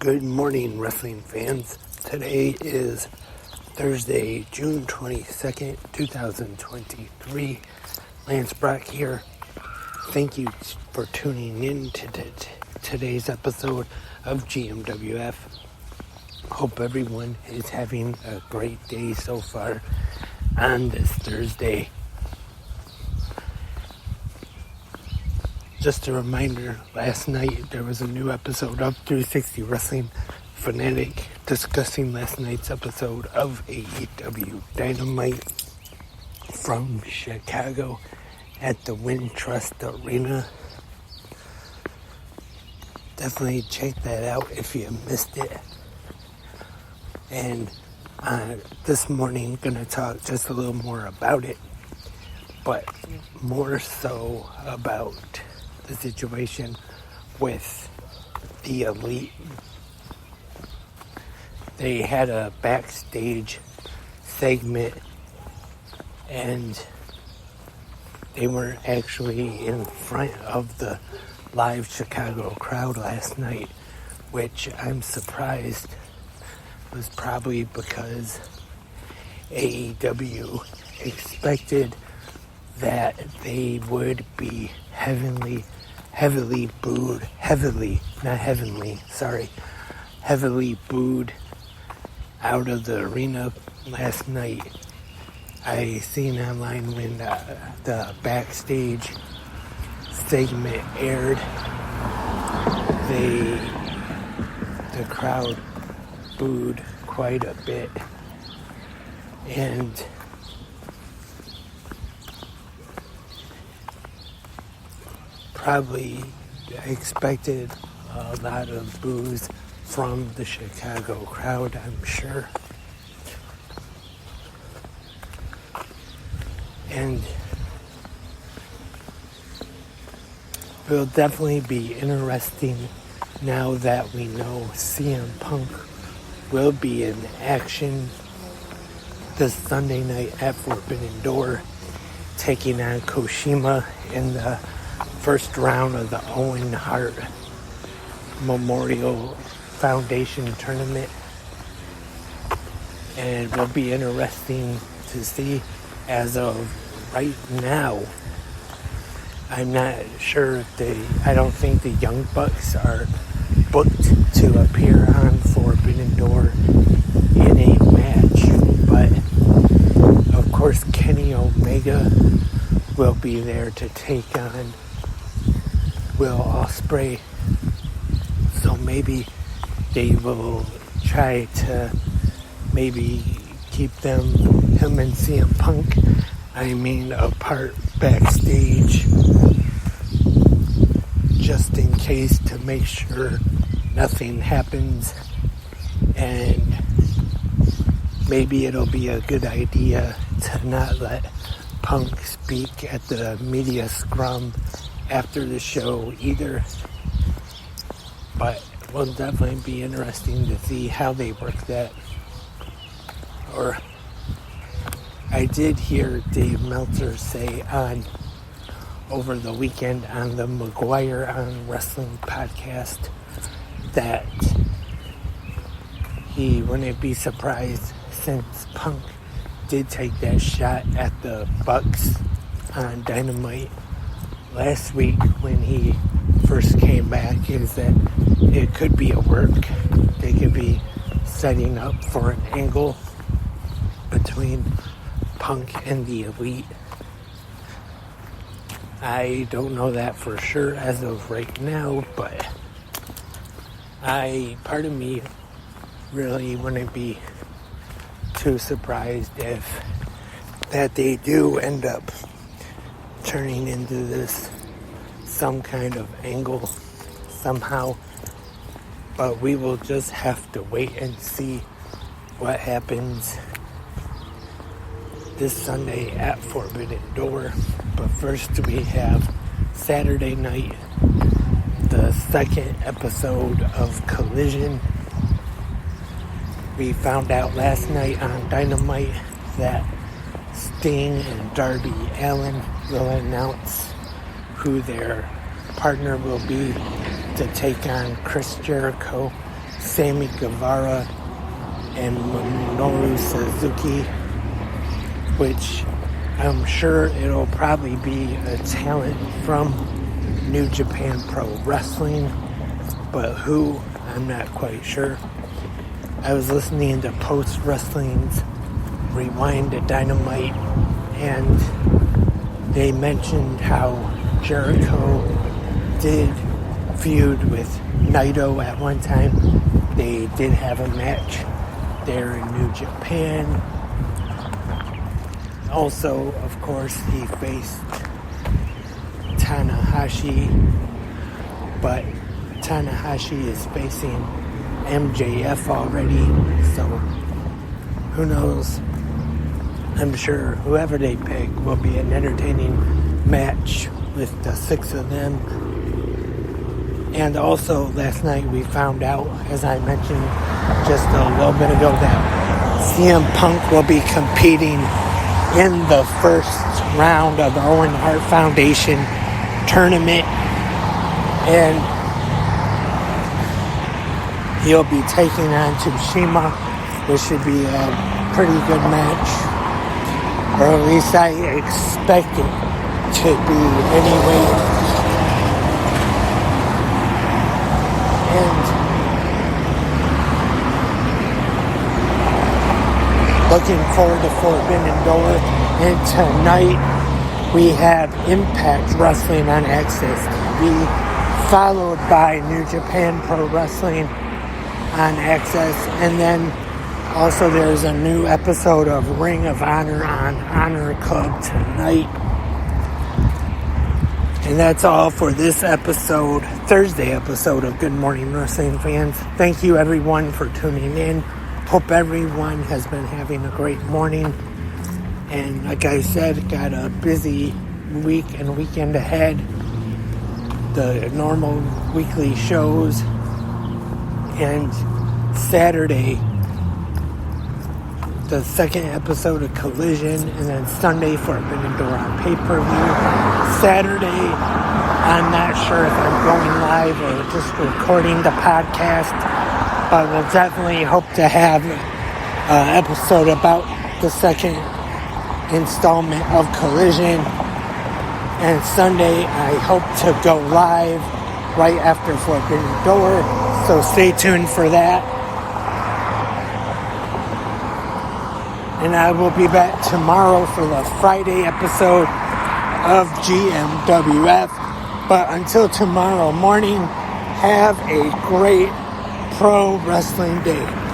Good morning, wrestling fans. Today is Thursday, June 22nd, 2023. Lance Brock here. Thank you for tuning in to today's episode of GMWF. Hope everyone is having a great day so far on this Thursday. Just a reminder, last night there was a new episode of 360 Wrestling Fanatic discussing last night's episode of AEW Dynamite from Chicago at the Wintrust Arena. Definitely check that out if you missed it. And this morning, I'm going to talk just a little more about it, but more so about the situation with the Elite. They had a backstage segment and they weren't actually in front of the live Chicago crowd last night, which I'm surprised was probably because AEW expected that they would be heavily booed out of the arena last night. I seen online when the backstage segment aired, the crowd booed quite a bit, and probably expected a lot of boos from the Chicago crowd, I'm sure. And it'll definitely be interesting now that we know CM Punk will be in action this Sunday night at Forbidden Door, taking on Koshima in the first round of the Owen Hart Memorial Foundation tournament. And it will be interesting to see. As of right now, I'm not sure I don't think the Young Bucks are booked to appear on Forbidden Door in a match, but of course Kenny Omega will be there to take on Will Ospreay, so maybe they will try to maybe keep him and CM Punk, apart backstage, just in case, to make sure nothing happens. And maybe it'll be a good idea to not let Punk speak at the media scrum after the show either. But it will definitely be interesting to see how they work that. Or I did hear Dave Meltzer say over the weekend on the McGuire on Wrestling podcast that he wouldn't be surprised, since Punk did take that shot at the Bucks on Dynamite last week when he first came back, is that it could be a work. They could be setting up for an angle between Punk and the Elite. I don't know that for sure as of right now, but part of me really wouldn't be too surprised if that they do end up turning into this some kind of angle somehow. But we will just have to wait and see what happens this Sunday at Forbidden Door. But first we have Saturday night, the second episode of Collision. We found out last night on Dynamite that Sting and Darby Allin will announce who their partner will be to take on Chris Jericho Sammy Guevara and Minoru Suzuki, which I'm sure it'll probably be a talent from New Japan Pro Wrestling, but who, I'm not quite sure. I was listening to Post Wrestling's Rewind to Dynamite, and they mentioned how Jericho did feud with Naito at one time. They did have a match there in New Japan. Also, of course, he faced Tanahashi, but Tanahashi is facing MJF already, so who knows? I'm sure whoever they pick will be an entertaining match with the six of them. And also, last night we found out, as I mentioned just a little bit ago, that CM Punk will be competing in the first round of the Owen Hart Foundation tournament. And he'll be taking on Tsushima, which should be a pretty good match. Or at least I expect it to be anyway. And looking forward to Forbidden Door. And tonight we have Impact Wrestling on Access TV, followed by New Japan Pro Wrestling on Access, and then also there's a new episode of Ring of Honor on Honor Club tonight. And that's all for this episode, Thursday episode of Good Morning Wrestling Fans. Thank you everyone for tuning in. Hope everyone has been having a great morning. And like I said, got a busy week and weekend ahead. The normal weekly shows. And Saturday, the second episode of Collision, and then Sunday Forbidden Door on pay-per-view. Saturday, I'm not sure if I'm going live or just recording the podcast, but we'll definitely hope to have an episode about the second installment of Collision. And Sunday, I hope to go live right after Forbidden Door, so stay tuned for that. And I will be back tomorrow for the Friday episode of GMWF. But until tomorrow morning, have a great pro wrestling day.